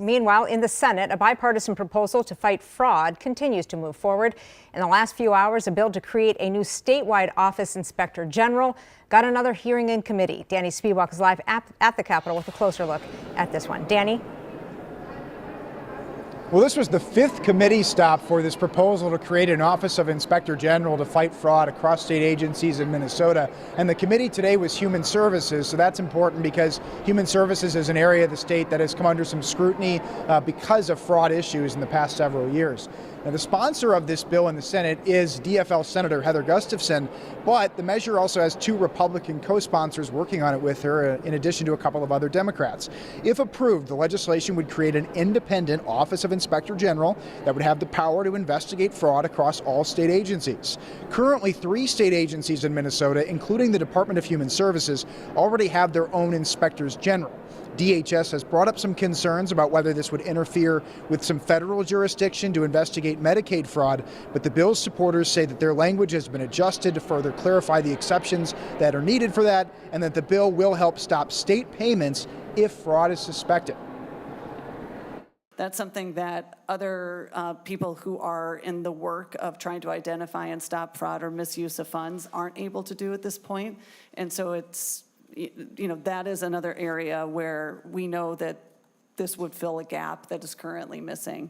Meanwhile, in the Senate, a bipartisan proposal to fight fraud continues to move forward. In the last few hours, a bill to create a new statewide office inspector general got another hearing in committee. Danny Spiewak is live at the Capitol with a closer look at this one. Danny? Well, this was the fifth committee stop for this proposal to create an Office of Inspector General to fight fraud across state agencies in Minnesota. And the committee today was Human Services, so that's important because Human Services is an area of the state that has come under some scrutiny because of fraud issues in the past several years. Now, the sponsor of this bill in the Senate is DFL Senator Heather Gustafson, but the measure also has two Republican co-sponsors working on it with her, in addition to a couple of other Democrats. If approved, the legislation would create an independent Office of Inspector General that would have the power to investigate fraud across all state agencies. Currently, 3 state agencies in Minnesota, including the Department of Human Services, already have their own inspectors general. DHS has brought up some concerns about whether this would interfere with some federal jurisdiction to investigate Medicaid fraud, but the bill's supporters say that their language has been adjusted to further clarify the exceptions that are needed for that, and that the bill will help stop state payments if fraud is suspected. That's something that other people who are in the work of trying to identify and stop fraud or misuse of funds aren't able to do at this point. And so it's, that is another area where we know that this would fill a gap that is currently missing.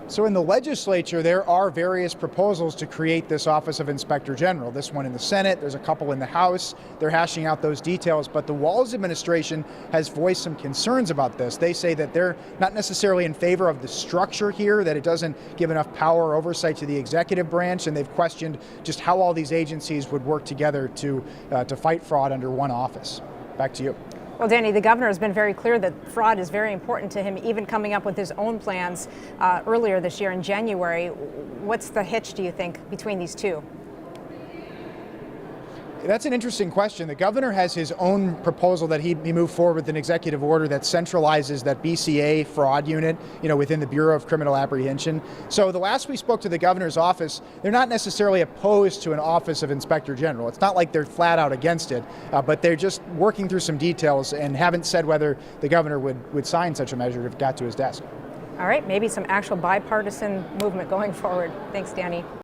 So in the legislature, there are various proposals to create this Office of Inspector General. This one in the Senate, there's a couple in the House. They're hashing out those details, but the Walz administration has voiced some concerns about this. They say that they're not necessarily in favor of the structure here, that it doesn't give enough power or oversight to the executive branch, and they've questioned just how all these agencies would work together to fight fraud under one office. Back to you. Well, Danny, the governor has been very clear that fraud is very important to him, even coming up with his own plans earlier this year in January. What's the hitch, do you think, between these two? That's an interesting question. The governor has his own proposal that he moved forward with an executive order that centralizes that BCA fraud unit, within the Bureau of Criminal Apprehension. So the last we spoke to the governor's office, they're not necessarily opposed to an Office of Inspector General. It's not like they're flat out against it, but they're just working through some details and haven't said whether the governor would sign such a measure if it got to his desk. All right, maybe some actual bipartisan movement going forward. Thanks, Danny.